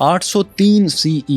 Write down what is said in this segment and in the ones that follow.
803 CE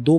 2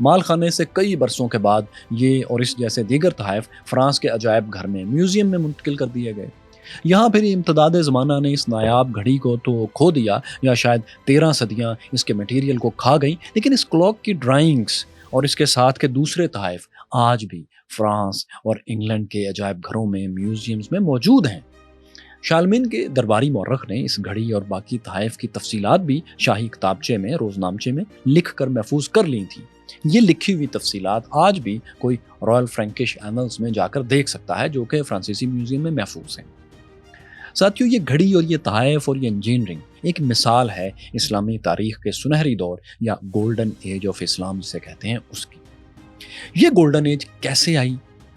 مال خانے سے کئی برسوں کے بعد یہ اور اس جیسے دیگر تحائف فرانس کے عجائب گھر میں میوزیم میں منتقل کر دیے گئے۔ یہاں پھر امتداد زمانہ نے اس نایاب گھڑی کو تو کھو دیا، یا شاید 13 صدیاں اس کے مٹیریل کو کھا گئیں، لیکن اس کلاک کی ڈرائنگز اور اس کے ساتھ کے دوسرے تحائف آج بھی فرانس اور انگلینڈ کے عجائب گھروں میں میوزیمز میں موجود ہیں۔ شالمین کے درباری مورخ نے اس گھڑی اور باقی تحائف کی تفصیلات بھی شاہی کتابچے میں، روزنامچے میں لکھ کر محفوظ کر لی تھیں۔ یہ لکھی ہوئی تفصیلات آج بھی کوئی رائل فرینکش اینلز میں جا کر دیکھ سکتا ہے، جو کہ فرانسیسی میوزیم میں محفوظ ہیں۔ ساتھیوں، یہ گھڑی اور یہ تحائف اور یہ انجینئرنگ ایک مثال ہے اسلامی تاریخ کے سنہری دور یا گولڈن ایج آف اسلام جسے کہتے ہیں اس کی۔ یہ گولڈن ایج کیسے آئی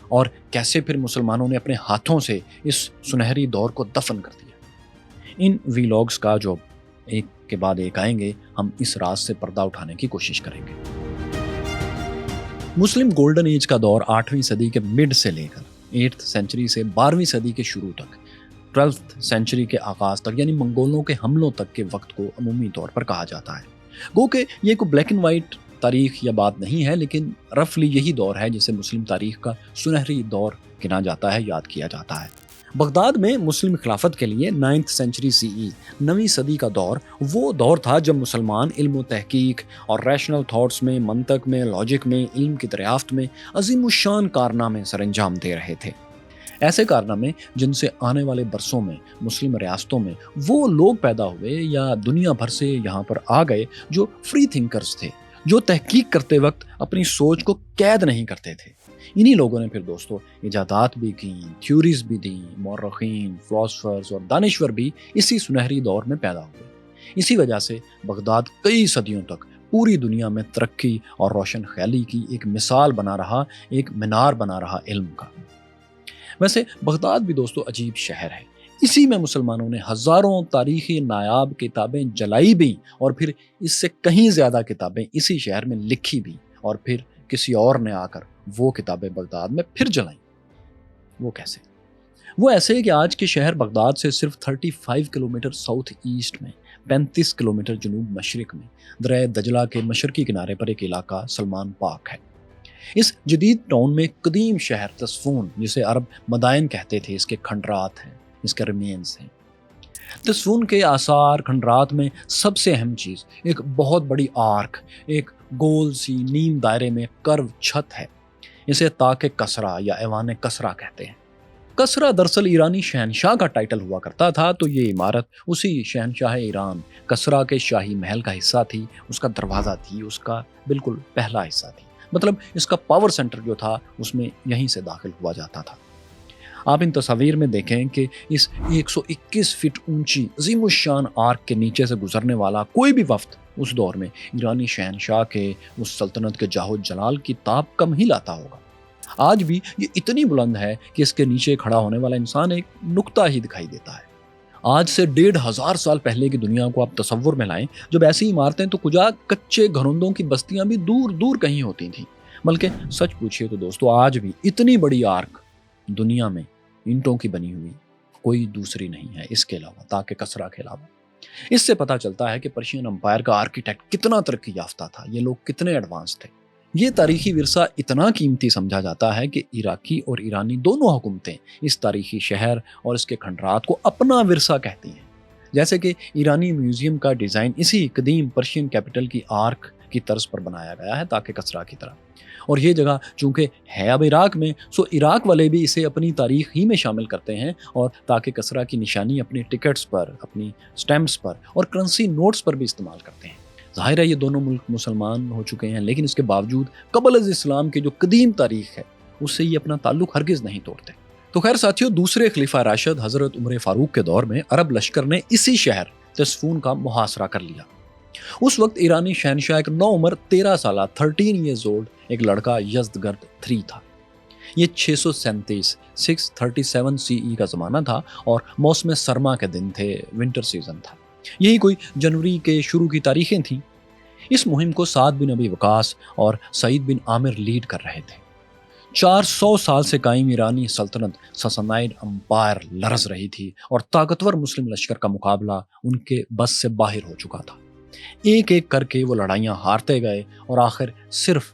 اور کیسے پھر مسلمانوں نے اپنے ہاتھوں سے اس سنہری دور کو دفن کر دیا، ان ویلاگز کا جو ایک کے بعد ایک آئیں گے، ہم اس راز سے پردہ اٹھانے کی کوشش کریں گے۔ مسلم گولڈن ایج کا دور 8ویں صدی کے مڈ سے لے کر 8th سینچری سے 12ویں صدی کے شروع تک، 12th سینچری کے آغاز تک، یعنی منگولوں کے حملوں تک کے وقت کو عمومی طور پر کہا جاتا ہے۔ گو کہ یہ کوئی بلیک اینڈ وائٹ تاریخ یا بات نہیں ہے، لیکن رفلی یہی دور ہے جسے مسلم تاریخ کا سنہری دور گنا جاتا ہے، یاد کیا جاتا ہے۔ بغداد میں مسلم خلافت کے لیے 9th سینچری CE، 9ویں صدی کا دور وہ دور تھا جب مسلمان علم و تحقیق اور ریشنل تھاٹس میں، منطق میں، لاجک میں، علم کی دریافت میں عظیم الشان کارنامے سر انجام دے رہے تھے۔ ایسے کارنامے جن سے آنے والے برسوں میں مسلم ریاستوں میں وہ لوگ پیدا ہوئے یا دنیا بھر سے یہاں پر آ گئے جو فری تھنکرز تھے، جو تحقیق کرتے وقت اپنی سوچ کو قید نہیں کرتے تھے۔ انہی لوگوں نے پھر دوستو ایجادات بھی کی، تھیوریز بھی دیں، مورخین، فلاسفرز اور دانشور بھی اسی سنہری دور میں پیدا ہوئے۔ اسی وجہ سے بغداد کئی صدیوں تک پوری دنیا میں ترقی اور روشن خیالی کی ایک مثال بنا رہا، ایک مینار بنا رہا علم کا۔ ویسے بغداد بھی دوستو عجیب شہر ہے، اسی میں مسلمانوں نے ہزاروں تاریخی نایاب کتابیں جلائی بھی، اور پھر اس سے کہیں زیادہ کتابیں اسی شہر میں لکھی بھی، اور پھر کسی اور نے آ کر وہ کتابیں بغداد میں پھر جلائیں۔ وہ کیسے؟ وہ ایسے کہ آج کے شہر بغداد سے صرف 35 کلومیٹر ساؤتھ ایسٹ میں، 35 کلومیٹر جنوب مشرق میں، دریائے دجلہ کے مشرقی کنارے پر ایک علاقہ سلمان پاک ہے۔ اس جدید ٹاؤن میں قدیم شہر تسفون، جسے عرب مدائن کہتے تھے، اس کے کھنڈرات ہیں، اس کے ریمینز ہیں۔ تسفون کے آثار کھنڈرات میں سب سے اہم چیز ایک بہت بڑی آرک، ایک گول سی نیم دائرے میں کرو چھت ہے۔ اسے طاق کسرا یا ایوان کسرا کہتے ہیں۔ کسرا دراصل ایرانی شہنشاہ کا ٹائٹل ہوا کرتا تھا، تو یہ عمارت اسی شہنشاہ ایران کسرا کے شاہی محل کا حصہ تھی، اس کا دروازہ تھی، اس کا بالکل پہلا حصہ تھی۔ مطلب اس کا پاور سینٹر جو تھا اس میں یہیں سے داخل ہوا جاتا تھا۔ آپ ان تصاویر میں دیکھیں کہ اس 121 فٹ اونچی عظیم الشان آرک کے نیچے سے گزرنے والا کوئی بھی وفد اس دور میں ایرانی شہنشاہ کے اس سلطنت کے جاہ و جلال کی تاب کم ہی لاتا ہوگا۔ آج بھی یہ اتنی بلند ہے کہ اس کے نیچے کھڑا ہونے والا انسان ایک نقطہ ہی دکھائی دیتا ہے۔ آج سے 1500 سال پہلے کی دنیا کو آپ تصور میں لائیں، جب ایسی عمارتیں تو کجا کچے گھرندوں کی بستیاں بھی دور دور کہیں ہوتی تھیں۔ بلکہ سچ پوچھئے تو دوستو آج بھی اتنی بڑی آرک دنیا میں اینٹوں کی بنی ہوئی کوئی دوسری نہیں ہے اس کے علاوہ، طاق کسرا کے علاوہ۔ اس سے پتہ چلتا ہے کہ پرشین امپائر کا آرکیٹیکٹ کتنا ترقی یافتہ تھا، یہ لوگ کتنے ایڈوانس تھے۔ یہ تاریخی ورثہ اتنا قیمتی سمجھا جاتا ہے کہ عراقی اور ایرانی دونوں حکومتیں اس تاریخی شہر اور اس کے کھنڈرات کو اپنا ورثہ کہتی ہیں۔ جیسے کہ ایرانی میوزیم کا ڈیزائن اسی قدیم پرشین کیپٹل کی آرک کی طرز پر بنایا گیا ہے، طاق کسرا کی طرح۔ اور یہ جگہ چونکہ ہے اب عراق میں، سو عراق والے بھی اسے اپنی تاریخ ہی میں شامل کرتے ہیں، اور طاق کسرا کی نشانی اپنی ٹکٹس پر، اپنی سٹیمپس پر اور کرنسی نوٹس پر بھی استعمال کرتے ہیں۔ ظاہر ہے یہ دونوں ملک مسلمان ہو چکے ہیں، لیکن اس کے باوجود قبل از اسلام کی جو قدیم تاریخ ہے اس سے یہ اپنا تعلق ہرگز نہیں توڑتے۔ تو خیر ساتھیوں، دوسرے خلیفہ راشد حضرت عمر فاروق کے دور میں عرب لشکر نے اسی شہر تسفون کا محاصرہ کر لیا۔ اس وقت ایرانی شہنشاہ ایک نوعمر 13 سالہ 13 ایئرز اولڈ ایک لڑکا یزدگرد 3 تھا۔ یہ 637 CE کا زمانہ تھا اور موسم سرما کے دن تھے، ونٹر سیزن تھا۔ یہی کوئی جنوری کے شروع کی تاریخیں تھیں۔ اس مہم کو سعد بن ابی وقاص اور سعید بن عامر لیڈ کر رہے تھے۔ 400 سال سے قائم ایرانی سلطنت ساسانیڈ امپائر لرز رہی تھی، اور طاقتور مسلم لشکر کا مقابلہ ان کے بس سے باہر ہو چکا تھا۔ ایک ایک کر کے وہ لڑائیاں ہارتے گئے، اور آخر صرف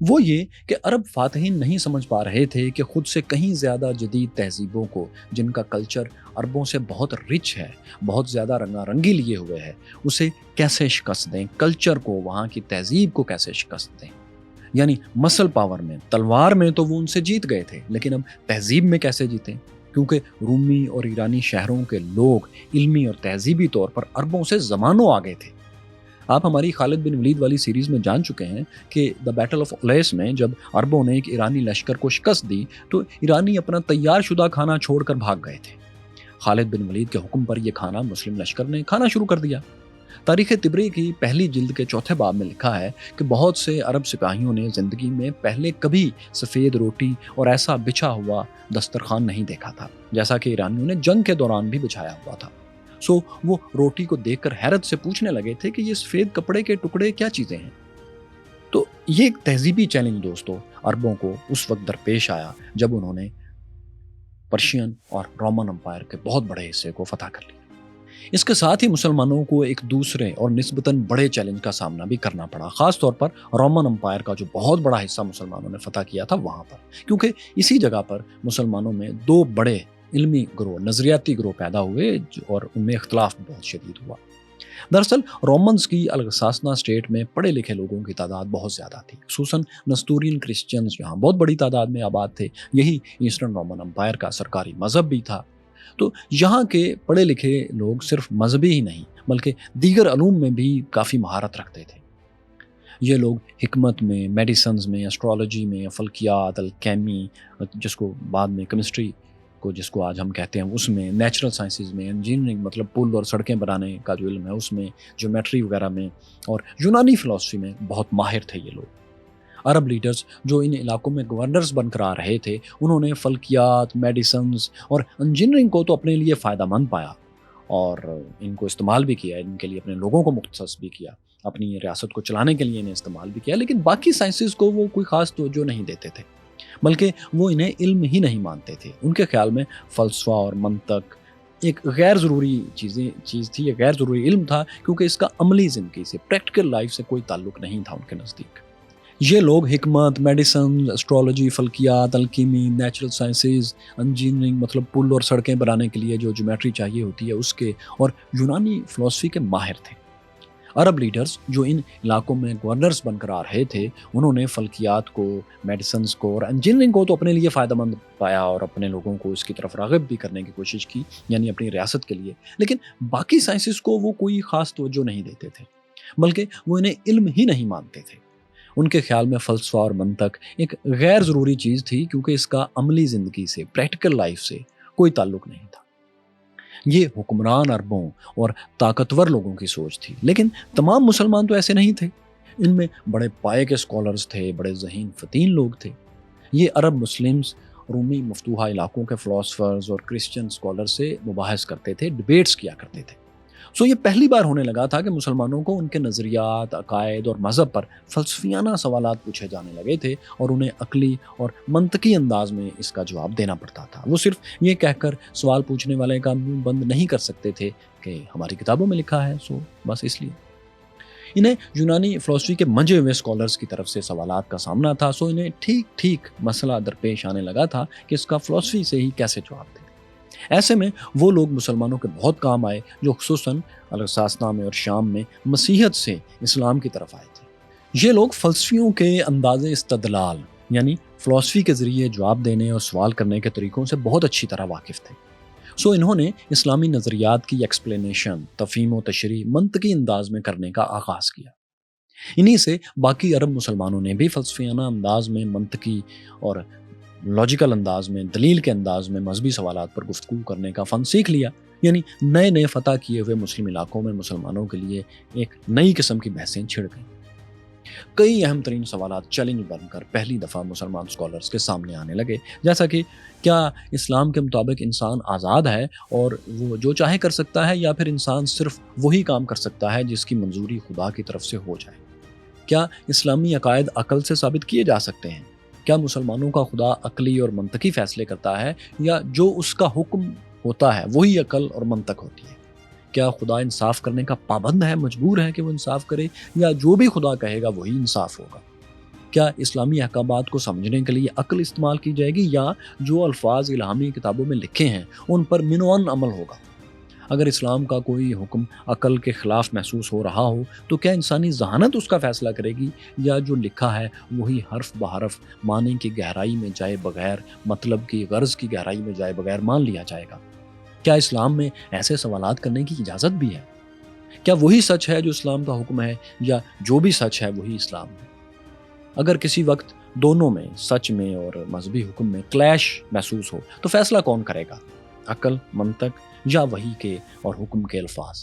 وہ یہ کہ عرب فاتحین نہیں سمجھ پا رہے تھے کہ خود سے کہیں زیادہ جدید تہذیبوں کو، جن کا کلچر عربوں سے بہت رچ ہے، بہت زیادہ رنگا رنگی لیے ہوئے ہے، اسے کیسے شکست دیں، کلچر کو، وہاں کی تہذیب کو کیسے شکست دیں۔ یعنی مسل پاور میں، تلوار میں تو وہ ان سے جیت گئے تھے، لیکن اب تہذیب میں کیسے جیتیں؟ کیونکہ رومی اور ایرانی شہروں کے لوگ علمی اور تہذیبی طور پر عربوں سے زمانوں آگے تھے۔ آپ ہماری خالد بن ولید والی سیریز میں جان چکے ہیں کہ دا بیٹل آف اولیس میں جب عربوں نے ایک ایرانی لشکر کو شکست دی تو ایرانی اپنا تیار شدہ کھانا چھوڑ کر بھاگ گئے تھے۔ خالد بن ولید کے حکم پر یہ کھانا مسلم لشکر نے کھانا شروع کر دیا۔ تاریخ طبری کی پہلی جلد کے چوتھے باب میں لکھا ہے کہ بہت سے عرب سپاہیوں نے زندگی میں پہلے کبھی سفید روٹی اور ایسا بچھا ہوا دسترخوان نہیں دیکھا تھا جیسا کہ ایرانیوں نے جنگ کے دوران بھی بچھایا ہوا تھا۔ وہ روٹی کو دیکھ کر حیرت سے پوچھنے لگے تھے کہ یہ سفید کپڑے کے ٹکڑے کیا چیزیں ہیں۔ تو یہ ایک تہذیبی چیلنج دوستو عربوں کو اس وقت درپیش آیا جب انہوں نے پرشین اور رومن امپائر کے بہت بڑے حصے کو فتح کر لیا۔ اس کے ساتھ ہی مسلمانوں کو ایک دوسرے اور نسبتاً بڑے چیلنج کا سامنا بھی کرنا پڑا، خاص طور پر رومن امپائر کا جو بہت بڑا حصہ مسلمانوں نے فتح کیا تھا وہاں پر، کیونکہ اسی جگہ پر مسلمانوں میں دو بڑے علمی گروہ، نظریاتی گروہ پیدا ہوئے اور ان میں اختلاف بہت شدید ہوا۔ دراصل رومنز کی الغساسنا اسٹیٹ میں پڑھے لکھے لوگوں کی تعداد بہت زیادہ تھی، خصوصاً نستورین کرسچنز یہاں بہت بڑی تعداد میں آباد تھے۔ یہی ایسٹرن رومن امپائر کا سرکاری مذہب بھی تھا۔ تو یہاں کے پڑھے لکھے لوگ صرف مذہبی ہی نہیں بلکہ دیگر علوم میں بھی کافی مہارت رکھتے تھے۔ یہ لوگ حکمت میں، میڈیسنز میں، اسٹرالوجی میں، فلکیات، الکیمی، جس کو بعد میں کیمسٹری کو جس کو آج ہم کہتے ہیں اس میں، نیچرل سائنسز میں، انجینئرنگ مطلب پل اور سڑکیں بنانے کا جو علم ہے اس میں، جیومیٹری وغیرہ میں، اور یونانی فلسفی میں بہت ماہر تھے یہ لوگ۔ عرب لیڈرز جو ان علاقوں میں گورنرز بن کر آ رہے تھے، انہوں نے فلکیات، میڈیسنز اور انجینئرنگ کو تو اپنے لیے فائدہ مند پایا اور ان کو استعمال بھی کیا، ان کے لیے اپنے لوگوں کو مختص بھی کیا، اپنی ریاست کو چلانے کے لیے انہیں استعمال بھی کیا، لیکن باقی سائنسز کو وہ کوئی خاص توجہ نہیں دیتے تھے، بلکہ وہ انہیں علم ہی نہیں مانتے تھے۔ ان کے خیال میں فلسفہ اور منطق ایک غیر ضروری چیز تھی، ایک غیر ضروری علم تھا، کیونکہ اس کا عملی زندگی سے، پریکٹیکل لائف سے کوئی تعلق نہیں تھا ان کے نزدیک۔ یہ لوگ حکمت، میڈیسن، اسٹرالوجی، فلکیات، الکیمی، نیچرل سائنسز، انجینئرنگ مطلب پل اور سڑکیں بنانے کے لیے جو جیومیٹری چاہیے ہوتی ہے اس کے، اور یونانی فلسفی کے ماہر تھے۔ عرب لیڈرز جو ان علاقوں میں گورنرز بن کر آ رہے تھے، انہوں نے فلکیات کو، میڈیسنز کو اور انجینئرنگ کو تو اپنے لیے فائدہ مند پایا اور اپنے لوگوں کو اس کی طرف راغب بھی کرنے کی کوشش کی، یعنی اپنی ریاست کے لیے، لیکن باقی سائنسز کو وہ کوئی خاص توجہ نہیں دیتے تھے، بلکہ وہ انہیں علم ہی نہیں مانتے تھے۔ ان کے خیال میں فلسفہ اور منطق ایک غیر ضروری چیز تھی، کیونکہ اس کا عملی زندگی سے، پریکٹیکل لائف سے کوئی تعلق نہیں تھا۔ یہ حکمران عربوں اور طاقتور لوگوں کی سوچ تھی، لیکن تمام مسلمان تو ایسے نہیں تھے۔ ان میں بڑے پائے کے اسکالرز تھے، بڑے ذہین فتین لوگ تھے۔ یہ عرب مسلمز رومی مفتوحہ علاقوں کے فلاسفرز اور کرسچن اسکالر سے مباحث کرتے تھے، ڈیبیٹس کیا کرتے تھے۔ یہ پہلی بار ہونے لگا تھا کہ مسلمانوں کو ان کے نظریات، عقائد اور مذہب پر فلسفیانہ سوالات پوچھے جانے لگے تھے اور انہیں عقلی اور منطقی انداز میں اس کا جواب دینا پڑتا تھا۔ وہ صرف یہ کہہ کر سوال پوچھنے والے کا منہ بند نہیں کر سکتے تھے کہ ہماری کتابوں میں لکھا ہے، بس اس لیے انہیں یونانی فلسفی کے منجے ہوئے اسکالرز کی طرف سے سوالات کا سامنا تھا۔ انہیں ٹھیک مسئلہ درپیش آنے لگا تھا کہ اس کا فلسفی سے ہی کیسے جواب دیں۔ ایسے میں وہ لوگ مسلمانوں کے بہت کام آئے جو خصوصاً الغساسنا میں اور شام میں مسیحیت سے اسلام کی طرف آئے تھے۔ یہ لوگ فلسفیوں کے انداز استدلال یعنی فلسفی کے ذریعے جواب دینے اور سوال کرنے کے طریقوں سے بہت اچھی طرح واقف تھے۔ انہوں نے اسلامی نظریات کی ایکسپلینیشن، تفہیم و تشریح منطقی انداز میں کرنے کا آغاز کیا۔ انہی سے باقی عرب مسلمانوں نے بھی فلسفیانہ انداز میں، منطقی اور لاجیکل انداز میں، دلیل کے انداز میں مذہبی سوالات پر گفتگو کرنے کا فن سیکھ لیا۔ یعنی نئے فتح کیے ہوئے مسلم علاقوں میں مسلمانوں کے لیے ایک نئی قسم کی بحثیں چھڑ گئیں۔ کئی اہم ترین سوالات چیلنج بن کر پہلی دفعہ مسلمان اسکالرز کے سامنے آنے لگے، جیسا کہ کیا اسلام کے مطابق انسان آزاد ہے اور وہ جو چاہے کر سکتا ہے، یا پھر انسان صرف وہی کام کر سکتا ہے جس کی منظوری خدا کی طرف سے ہو جائے؟ کیا اسلامی عقائد عقل سے ثابت کیے جا سکتے ہیں؟ کیا مسلمانوں کا خدا عقلی اور منطقی فیصلے کرتا ہے، یا جو اس کا حکم ہوتا ہے وہی عقل اور منطق ہوتی ہے؟ کیا خدا انصاف کرنے کا پابند ہے، مجبور ہے کہ وہ انصاف کرے، یا جو بھی خدا کہے گا وہی انصاف ہوگا؟ کیا اسلامی احکامات کو سمجھنے کے لیے عقل استعمال کی جائے گی، یا جو الفاظ الہامی کتابوں میں لکھے ہیں ان پر منوان عمل ہوگا؟ اگر اسلام کا کوئی حکم عقل کے خلاف محسوس ہو رہا ہو تو کیا انسانی ذہانت اس کا فیصلہ کرے گی، یا جو لکھا ہے وہی حرف بحرف معنی کی گہرائی میں جائے بغیر، مطلب کی غرض کی گہرائی میں جائے بغیر مان لیا جائے گا؟ کیا اسلام میں ایسے سوالات کرنے کی اجازت بھی ہے؟ کیا وہی سچ ہے جو اسلام کا حکم ہے، یا جو بھی سچ ہے وہی اسلام ہے؟ اگر کسی وقت دونوں میں، سچ میں اور مذہبی حکم میں کلیش محسوس ہو تو فیصلہ کون کرے گا؟ عقل، منطق، یا وحی کے اور حکم کے الفاظ؟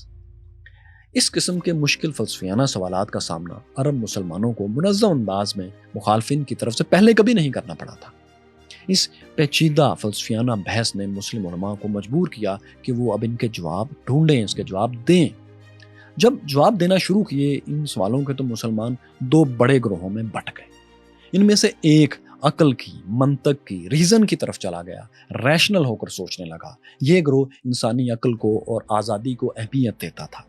اس قسم کے مشکل فلسفیانہ سوالات کا سامنا عرب مسلمانوں کو منظم انداز میں مخالفین کی طرف سے پہلے کبھی نہیں کرنا پڑا تھا۔ اس پیچیدہ فلسفیانہ بحث نے مسلم علماء کو مجبور کیا کہ وہ اب ان کے جواب ڈھونڈیں، اس کے جواب دیں۔ جب جواب دینا شروع کیے ان سوالوں کے تو مسلمان دو بڑے گروہوں میں بٹ گئے۔ ان میں سے ایک عقل کی، منطق کی، ریزن کی طرف چلا گیا، ریشنل ہو کر سوچنے لگا۔ یہ گروہ انسانی عقل کو اور آزادی کو اہمیت دیتا تھا۔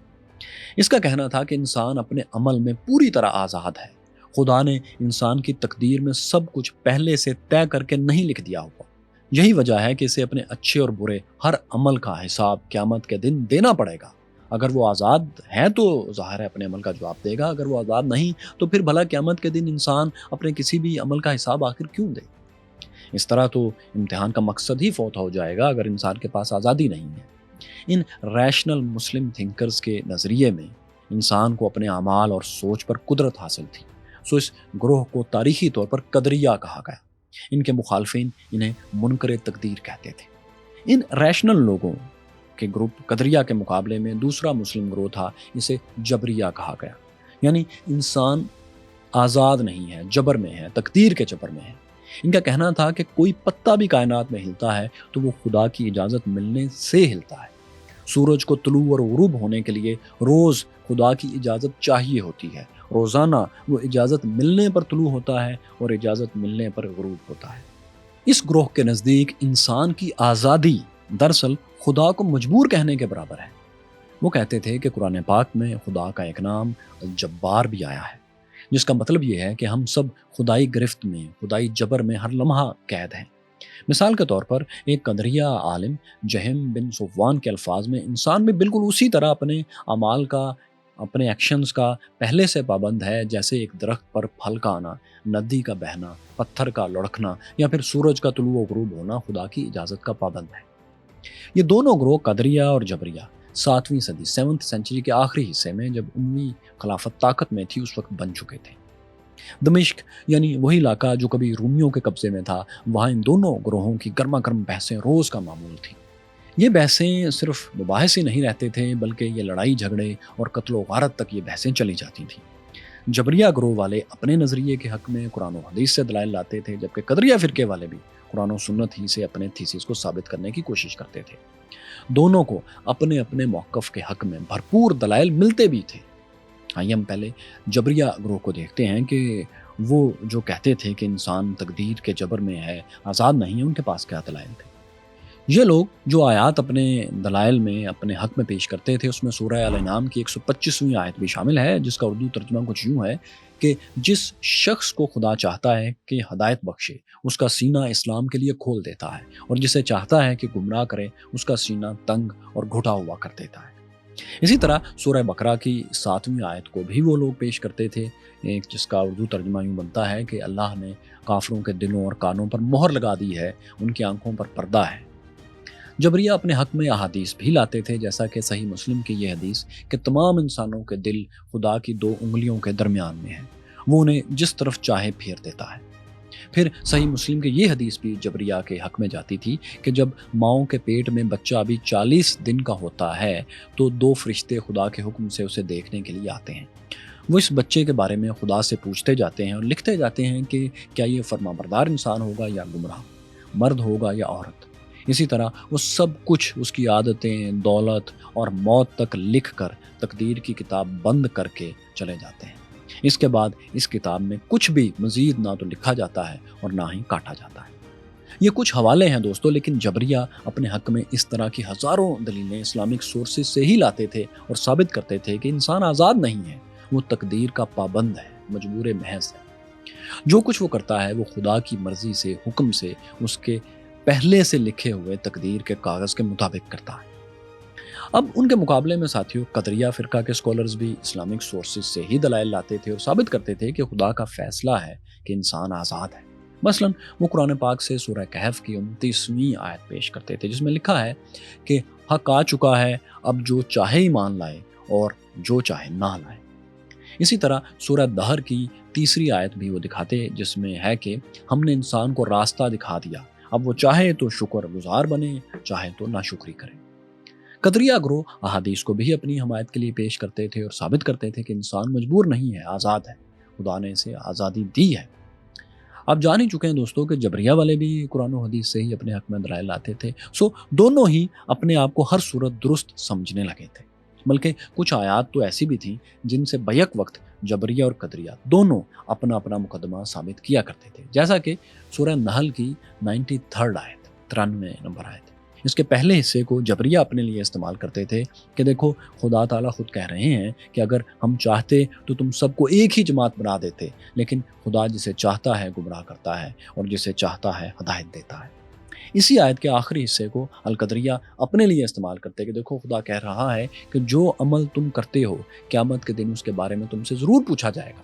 اس کا کہنا تھا کہ انسان اپنے عمل میں پوری طرح آزاد ہے۔ خدا نے انسان کی تقدیر میں سب کچھ پہلے سے طے کر کے نہیں لکھ دیا ہوا۔ یہی وجہ ہے کہ اسے اپنے اچھے اور برے ہر عمل کا حساب قیامت کے دن دینا پڑے گا۔ اگر وہ آزاد ہے تو ظاہر ہے اپنے عمل کا جواب دے گا، اگر وہ آزاد نہیں تو پھر بھلا قیامت کے دن انسان اپنے کسی بھی عمل کا حساب آخر کیوں دے؟ اس طرح تو امتحان کا مقصد ہی فوت ہو جائے گا اگر انسان کے پاس آزادی نہیں ہے۔ ان ریشنل مسلم تھنکرز کے نظریے میں انسان کو اپنے اعمال اور سوچ پر قدرت حاصل تھی، سو اس گروہ کو تاریخی طور پر قدریہ کہا گیا۔ ان کے مخالفین انہیں منکر تقدیر کہتے تھے۔ ان ریشنل لوگوں کے گروپ قدریہ کے مقابلے میں دوسرا مسلم گروہ تھا، اسے جبریہ کہا گیا، یعنی انسان آزاد نہیں ہے، جبر میں ہے، تقدیر کے جبر میں ہے۔ ان کا کہنا تھا کہ کوئی پتا بھی کائنات میں ہلتا ہے تو وہ خدا کی اجازت ملنے سے ہلتا ہے۔ سورج کو طلوع اور غروب ہونے کے لیے روز خدا کی اجازت چاہیے ہوتی ہے، روزانہ وہ اجازت ملنے پر طلوع ہوتا ہے اور اجازت ملنے پر غروب ہوتا ہے۔ اس گروہ کے نزدیک انسان کی آزادی دراصل خدا کو مجبور کہنے کے برابر ہے۔ وہ کہتے تھے کہ قرآن پاک میں خدا کا ایک نام جبار بھی آیا ہے، جس کا مطلب یہ ہے کہ ہم سب خدائی گرفت میں، خدائی جبر میں ہر لمحہ قید ہیں۔ مثال کے طور پر ایک قدریہ عالم جہم بن صفوان کے الفاظ میں انسان بھی بالکل اسی طرح اپنے اعمال کا، اپنے ایکشنز کا پہلے سے پابند ہے جیسے ایک درخت پر پھل کا آنا، ندی کا بہنا، پتھر کا لڑکنا یا پھر سورج کا طلوع و غروب ہونا خدا کی اجازت کا پابند ہے۔ یہ دونوں گروہ قدریہ اور جبریہ 7ویں صدی 7th سینچری کے آخری حصے میں جب اموی خلافت طاقت میں تھی اس وقت بن چکے تھے۔ دمشق یعنی وہی علاقہ جو کبھی رومیوں کے قبضے میں تھا، وہاں ان دونوں گروہوں کی گرما گرم بحثیں روز کا معمول تھیں۔ یہ بحثیں صرف مباحث ہی نہیں رہتے تھے بلکہ یہ لڑائی جھگڑے اور قتل و غارت تک یہ بحثیں چلی جاتی تھیں۔ جبریہ گروہ والے اپنے نظریے کے حق میں قرآن و حدیث سے دلائل لاتے تھے، جبکہ قدریہ فرقے والے بھی قرآن و سنت ہی سے اپنے تھیسس کو ثابت کرنے کی کوشش کرتے تھے۔ دونوں کو اپنے اپنے موقف کے حق میں بھرپور دلائل ملتے بھی تھے۔ آئیے ہم پہلے جبریہ گروہ کو دیکھتے ہیں کہ وہ جو کہتے تھے کہ انسان تقدیر کے جبر میں ہے، آزاد نہیں ہے، ان کے پاس کیا دلائل تھے۔ یہ لوگ جو آیات اپنے دلائل میں اپنے حق میں پیش کرتے تھے اس میں سورہ الانعام کی 125ویں آیت بھی شامل ہے، جس کا اردو ترجمہ کچھ یوں ہے کہ جس شخص کو خدا چاہتا ہے کہ ہدایت بخشے اس کا سینہ اسلام کے لیے کھول دیتا ہے، اور جسے چاہتا ہے کہ گمراہ کرے اس کا سینہ تنگ اور گھٹا ہوا کر دیتا ہے۔ اسی طرح سورہ بقرہ کی 7ویں آیت کو بھی وہ لوگ پیش کرتے تھے، جس کا اردو ترجمہ یوں بنتا ہے کہ اللہ نے کافروں کے دلوں اور کانوں پر مہر لگا دی ہے، ان کی آنکھوں پر پردہ ہے۔ جبریہ اپنے حق میں احادیث بھی لاتے تھے، جیسا کہ صحیح مسلم کی یہ حدیث کہ تمام انسانوں کے دل خدا کی 2 انگلیوں کے درمیان میں ہیں، وہ انہیں جس طرف چاہے پھیر دیتا ہے۔ پھر صحیح مسلم کی یہ حدیث بھی جبریہ کے حق میں جاتی تھی کہ جب ماؤں کے پیٹ میں بچہ ابھی 40 دن کا ہوتا ہے تو 2 فرشتے خدا کے حکم سے اسے دیکھنے کے لیے آتے ہیں۔ وہ اس بچے کے بارے میں خدا سے پوچھتے جاتے ہیں اور لکھتے جاتے ہیں کہ کیا یہ فرمانبردار انسان ہوگا یا گمراہ، مرد ہوگا یا عورت۔ اسی طرح وہ سب کچھ، اس کی عادتیں، دولت اور موت تک لکھ کر تقدیر کی کتاب بند کر کے چلے جاتے ہیں۔ اس کے بعد اس کتاب میں کچھ بھی مزید نہ تو لکھا جاتا ہے اور نہ ہی کاٹا جاتا ہے۔ یہ کچھ حوالے ہیں دوستو، لیکن جبریہ اپنے حق میں اس طرح کی ہزاروں دلیلیں اسلامک سورسز سے ہی لاتے تھے اور ثابت کرتے تھے کہ انسان آزاد نہیں ہے، وہ تقدیر کا پابند ہے، مجبور محض ہے۔ جو کچھ وہ کرتا ہے وہ خدا کی مرضی سے، حکم سے، اس کے پہلے سے لکھے ہوئے تقدیر کے کاغذ کے مطابق کرتا ہے۔ اب ان کے مقابلے میں ساتھیوں قدریہ فرقہ کے اسکالرز بھی اسلامک سورسز سے ہی دلائل لاتے تھے اور ثابت کرتے تھے کہ خدا کا فیصلہ ہے کہ انسان آزاد ہے۔ مثلاً وہ قرآن پاک سے سورہ کہف کی 29ویں آیت پیش کرتے تھے جس میں لکھا ہے کہ حق آ چکا ہے، اب جو چاہے ایمان لائے اور جو چاہے نہ لائے۔ اسی طرح سورہ دہر کی 3 آیت بھی وہ دکھاتے جس میں ہے کہ ہم نے انسان کو راستہ دکھا دیا، اب وہ چاہے تو شکر گزار بنے، چاہے تو ناشکری کرے۔ قدریہ گروہ احادیث کو بھی اپنی حمایت کے لیے پیش کرتے تھے اور ثابت کرتے تھے کہ انسان مجبور نہیں ہے، آزاد ہے، خدا نے اسے آزادی دی ہے۔ آپ جان ہی چکے ہیں دوستوں کہ جبریہ والے بھی قرآن و حدیث سے ہی اپنے حق میں دلائل لاتے تھے، دونوں ہی اپنے آپ کو ہر صورت درست سمجھنے لگے تھے۔ بلکہ کچھ آیات تو ایسی بھی تھیں جن سے بیک وقت جبریہ اور قدریہ دونوں اپنا اپنا مقدمہ ثابت کیا کرتے تھے، جیسا کہ سورہ نحل کی 93 آیت، 93 نمبر آیت۔ اس کے پہلے حصے کو جبریہ اپنے لیے استعمال کرتے تھے کہ دیکھو خدا تعالیٰ خود کہہ رہے ہیں کہ اگر ہم چاہتے تو تم سب کو ایک ہی جماعت بنا دیتے، لیکن خدا جسے چاہتا ہے گمراہ کرتا ہے اور جسے چاہتا ہے ہدایت دیتا ہے۔ اسی آیت کے آخری حصے کو القدریہ اپنے لیے استعمال کرتے کہ دیکھو خدا کہہ رہا ہے کہ جو عمل تم کرتے ہو قیامت کے دن اس کے بارے میں تم سے ضرور پوچھا جائے گا۔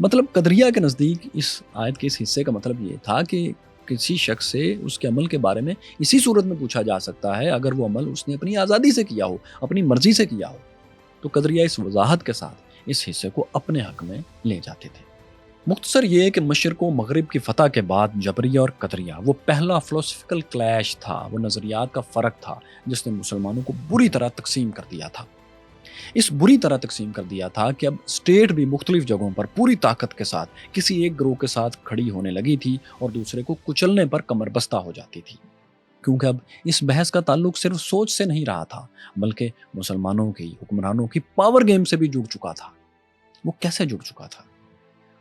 مطلب قدریہ کے نزدیک اس آیت کے اس حصے کا مطلب یہ تھا کہ کسی شخص سے اس کے عمل کے بارے میں اسی صورت میں پوچھا جا سکتا ہے اگر وہ عمل اس نے اپنی آزادی سے کیا ہو، اپنی مرضی سے کیا ہو۔ تو قدریہ اس وضاحت کے ساتھ اس حصے کو اپنے حق میں لے جاتے تھے۔ مختصر یہ کہ مشرق و مغرب کی فتح کے بعد جبریہ اور قدریہ وہ پہلا فلسفیکل کلیش تھا، وہ نظریات کا فرق تھا جس نے مسلمانوں کو بری طرح تقسیم کر دیا تھا۔ اس بری طرح تقسیم کر دیا تھا کہ اب اسٹیٹ بھی مختلف جگہوں پر پوری طاقت کے ساتھ کسی ایک گروہ کے ساتھ کھڑی ہونے لگی تھی اور دوسرے کو کچلنے پر کمر بستہ ہو جاتی تھی، کیونکہ اب اس بحث کا تعلق صرف سوچ سے نہیں رہا تھا بلکہ مسلمانوں کی حکمرانوں کی پاور گیم سے بھی جڑ چکا تھا۔ وہ کیسے جڑ چکا تھا؟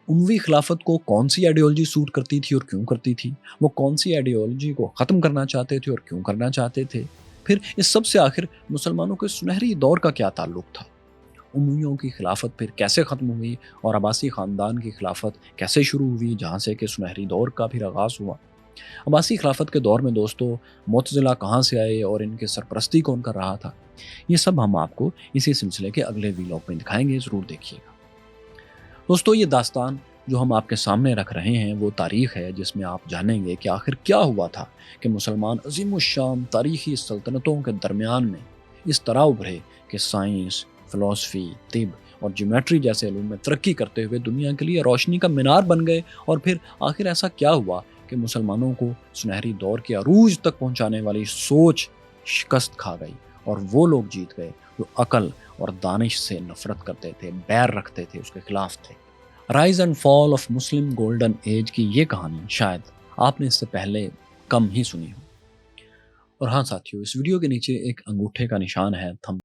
اموی خلافت کو کون سی آئیڈیالوجی سوٹ کرتی تھی اور کیوں کرتی تھی؟ وہ کون سی آئیڈیالوجی کو ختم کرنا چاہتے تھے اور کیوں کرنا چاہتے تھے؟ پھر اس سب سے آخر مسلمانوں کے سنہری دور کا کیا تعلق تھا؟ امویوں کی خلافت پھر کیسے ختم ہوئی اور عباسی خاندان کی خلافت کیسے شروع ہوئی جہاں سے کہ سنہری دور کا پھر آغاز ہوا؟ عباسی خلافت کے دور میں دوستو معتزلہ کہاں سے آئے اور ان کے سرپرستی کون کر رہا تھا؟ یہ سب ہم آپ کو اسی سلسلے کے اگلے ویلاگ میں دکھائیں گے، ضرور دیکھیے گا۔ دوستو یہ داستان جو ہم آپ کے سامنے رکھ رہے ہیں وہ تاریخ ہے جس میں آپ جانیں گے کہ آخر کیا ہوا تھا کہ مسلمان عظیم الشان تاریخی سلطنتوں کے درمیان میں اس طرح ابھرے کہ سائنس، فلسفی، طب اور جیومیٹری جیسے علوم میں ترقی کرتے ہوئے دنیا کے لیے روشنی کا مینار بن گئے، اور پھر آخر ایسا کیا ہوا کہ مسلمانوں کو سنہری دور کے عروج تک پہنچانے والی سوچ شکست کھا گئی اور وہ لوگ جیت گئے جو عقل اور دانش سے نفرت کرتے تھے، بیر رکھتے تھے، اس کے خلاف تھے۔ Rise and fall of Muslim golden age کی یہ کہانی شاید آپ نے اس سے پہلے کم ہی سنی ہو۔ اور ہاں ساتھیو، اس ویڈیو کے نیچے ایک انگوٹھے کا نشان ہے، تھم